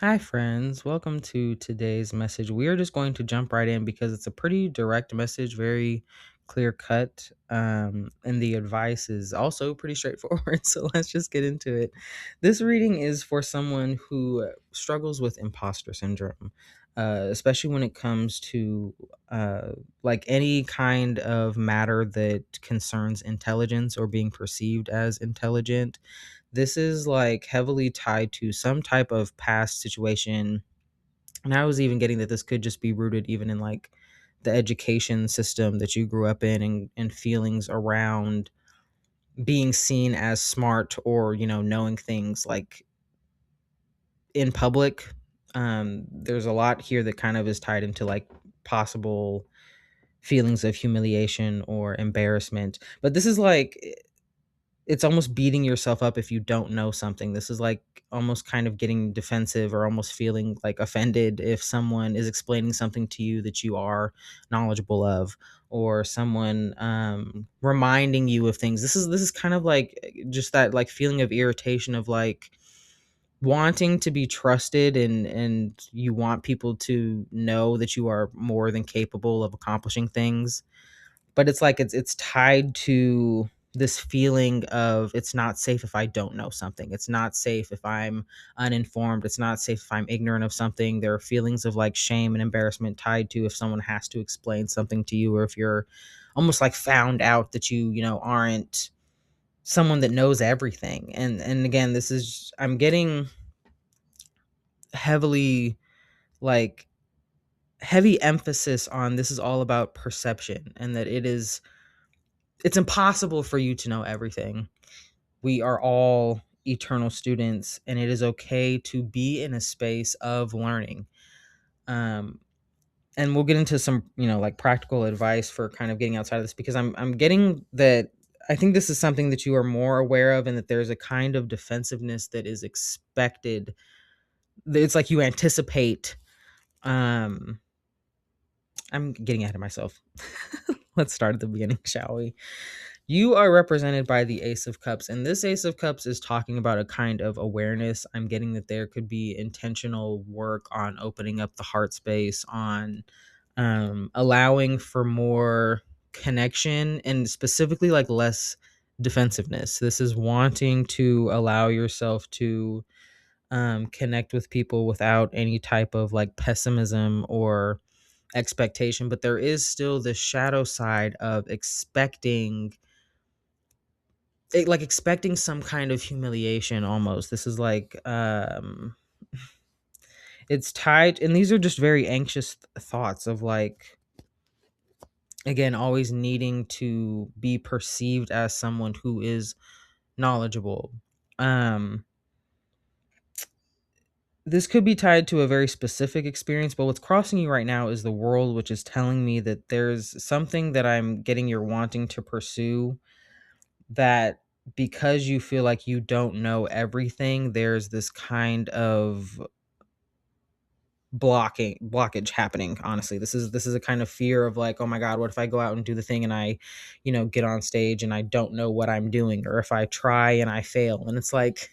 Hi, friends. Welcome to today's message. We are just going to jump right in because it's a pretty direct message, very clear cut. And the advice is also pretty straightforward. So let's just get into it. This reading is for someone who struggles with imposter syndrome, especially when it comes to like any kind of matter that concerns intelligence or being perceived as intelligent. This is like heavily tied to some type of past situation. And I was even getting that this could just be rooted even in like the education system that you grew up in, and feelings around being seen as smart or, knowing things like in public. There's a lot here that kind of is tied into like possible feelings of humiliation or embarrassment. But this is like it's almost beating yourself up if you don't know something. This is like almost kind of getting defensive or almost feeling like offended if someone is explaining something to you that you are knowledgeable of, or someone reminding you of things. This is kind of like just that like feeling of irritation of like wanting to be trusted, and you want people to know that you are more than capable of accomplishing things, but it's like it's tied to this feeling of it's not safe if I don't know something. It's not safe if I'm uninformed. It's not safe if I'm ignorant of something. There are feelings of like shame and embarrassment tied to if someone has to explain something to you, or if you're almost like found out that you aren't someone that knows everything. And again, this is I'm getting heavily like heavy emphasis on this is all about perception, and that it's impossible for you to know everything. We are all eternal students, and it is okay to be in a space of learning. Um, and we'll get into some, like practical advice for kind of getting outside of this, because I'm getting that I think this is something that you are more aware of, and that there's a kind of defensiveness that is expected. It's like you anticipate. Um, I'm getting ahead of myself. Let's start at the beginning, shall we? You are represented by the Ace of Cups, and this Ace of Cups is talking about a kind of awareness. I'm getting that there could be intentional work on opening up the heart space, on allowing for more connection, and specifically like less defensiveness. This is wanting to allow yourself to connect with people without any type of like pessimism or expectation, but there is still the shadow side of expecting some kind of humiliation almost. This is like it's tied, and these are just very anxious thoughts of like, again, always needing to be perceived as someone who is knowledgeable. um this could be tied to a very specific experience, but what's crossing you right now is the world, which is telling me that there's something that I'm getting you're wanting to pursue, that because you feel like you don't know everything, there's this kind of blockage happening. Honestly, this is a kind of fear of like, oh my god, what if I go out and do the thing and I get on stage and I don't know what I'm doing, or if I try and I fail. And it's like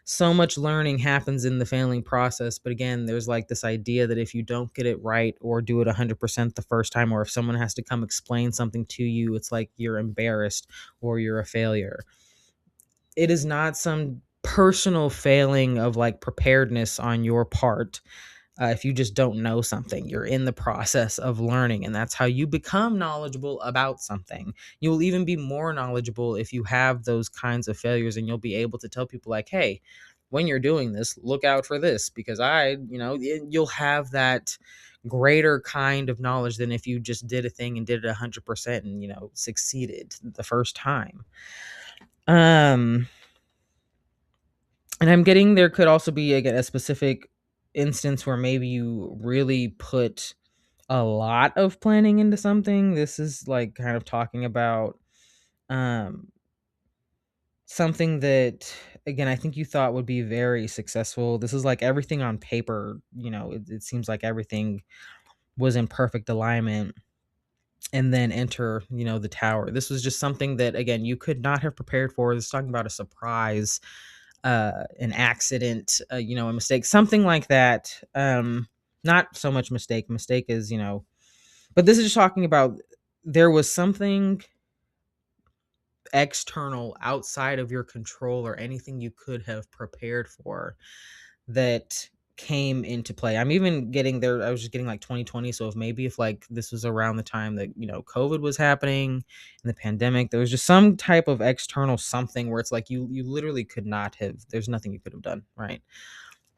so much learning happens in the failing process, but again, there's like this idea that if you don't get it right or do it 100% the first time, or if someone has to come explain something to you, it's like you're embarrassed or you're a failure. It is not some personal failing of like preparedness on your part. If you just don't know something, you're in the process of learning, and that's how you become knowledgeable about something. You will even be more knowledgeable if you have those kinds of failures, and you'll be able to tell people like, hey, when you're doing this, look out for this, because you'll have that greater kind of knowledge than if you just did a thing and did it 100% and succeeded the first time. um and I'm getting there could also be, again, a specific instance where maybe you really put a lot of planning into something. This is like kind of talking about um something that, again, I think you thought would be very successful. This is like everything on paper, it seems like everything was in perfect alignment, and then enter, the tower. This was just something that, again, you could not have prepared for. This is talking about a surprise. an accident, a mistake, something like that. Not so much mistake. Mistake is, but this is just talking about there was something external outside of your control or anything you could have prepared for that came into play. I'm even getting there. I was just getting like 2020. So if like this was around the time that, COVID was happening and the pandemic, there was just some type of external something where it's like you literally could not have, there's nothing you could have done. Right.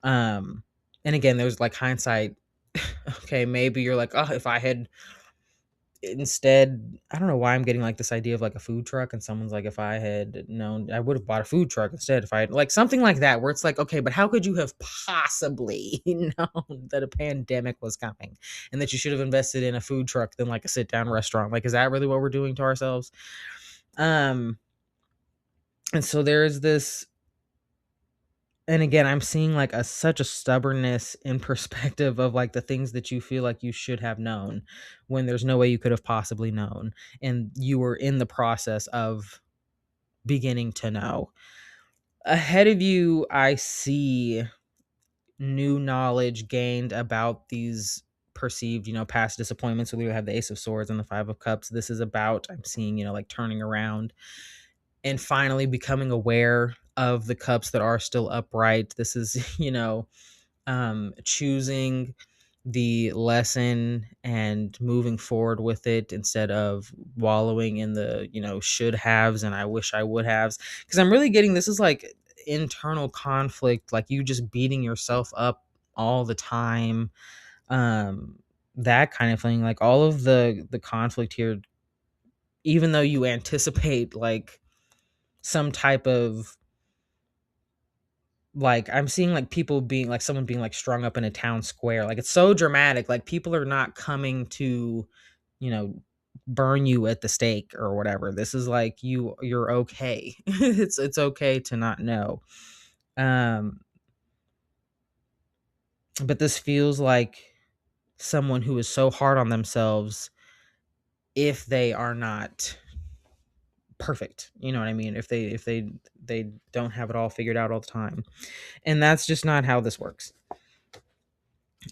And again, there's like hindsight. Okay. Maybe you're like, oh, if I had instead, I don't know why I'm getting like this idea of like a food truck, and someone's like, if I had known, I would have bought a food truck instead. If I had like something like that, where it's like, okay, but how could you have possibly known that a pandemic was coming and that you should have invested in a food truck than like a sit down restaurant? Like, is that really what we're doing to ourselves? And so there is this, and again, I'm seeing like such a stubbornness in perspective of like the things that you feel like you should have known when there's no way you could have possibly known, and you were in the process of beginning to know. Ahead of you, I see new knowledge gained about these perceived, past disappointments. So we have the Ace of Swords and the Five of Cups. This is about, I'm seeing, like turning around and finally becoming aware of the cups that are still upright. This is, choosing the lesson and moving forward with it instead of wallowing in the, should haves and I wish I would haves. Because I'm really getting, this is like internal conflict, like you just beating yourself up all the time. That kind of thing, like all of the conflict here, even though you anticipate like some type of, like I'm seeing like people being like someone being like strung up in a town square. Like it's so dramatic. Like people are not coming to, you know, burn you at the stake or whatever. This is like you're okay. It's okay to not know. Um but this feels like someone who is so hard on themselves if they are not perfect. You know what I mean? If they don't have it all figured out all the time. And that's just not how this works.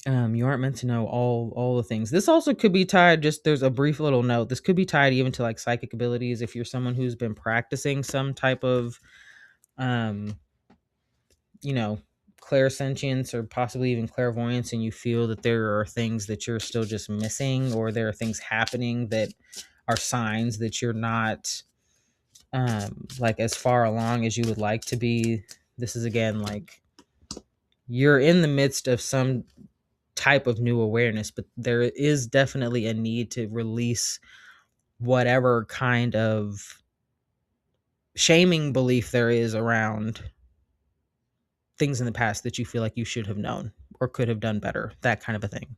You aren't meant to know all the things. This also could be tied, just there's a brief little note, this could be tied even to like psychic abilities. If you're someone who's been practicing some type of um you know clairsentience or possibly even clairvoyance, and you feel that there are things that you're still just missing, or there are things happening that are signs that you're not like as far along as you would like to be. This is again like you're in the midst of some type of new awareness, but there is definitely a need to release whatever kind of shaming belief there is around things in the past that you feel like you should have known or could have done better, that kind of a thing.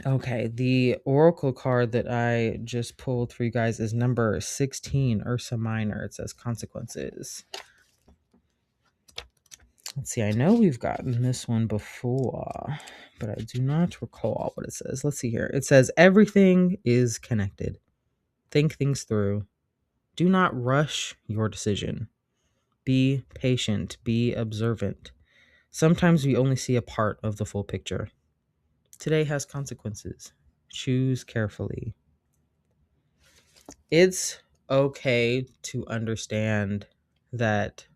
Okay, the oracle card that I just pulled for you guys is number 16, Ursa Minor. It says consequences. Let's see, I know we've gotten this one before, but I do not recall what it says. Let's see here. It says everything is connected. Think things through. Do not rush your decision. Be patient. Be observant. Sometimes we only see a part of the full picture. Today has consequences. Choose carefully. It's okay to understand that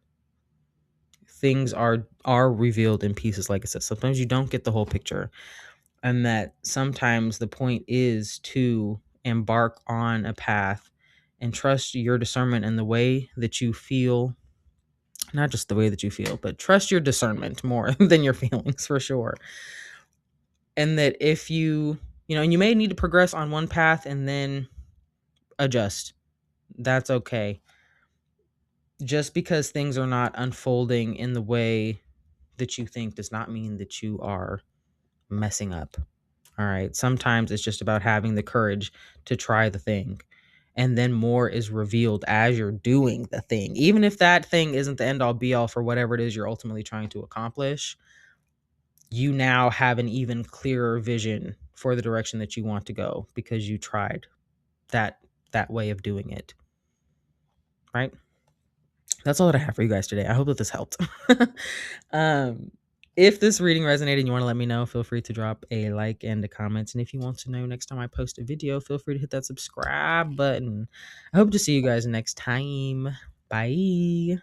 things are revealed in pieces. Like I said, sometimes you don't get the whole picture, and that sometimes the point is to embark on a path and trust your discernment and the way that you feel. Not just the way that you feel, but trust your discernment more than your feelings, for sure. And that if and you may need to progress on one path and then adjust. That's okay. Just because things are not unfolding in the way that you think does not mean that you are messing up. All right. Sometimes it's just about having the courage to try the thing. And then more is revealed as you're doing the thing. Even if that thing isn't the end all be all for whatever it is you're ultimately trying to accomplish, you now have an even clearer vision for the direction that you want to go because you tried that way of doing it. Right? That's all that I have for you guys today. I hope that this helped. um, if this reading resonated and you want to let me know, feel free to drop a like and a comment. And if you want to know next time I post a video, feel free to hit that subscribe button. I hope to see you guys next time. Bye.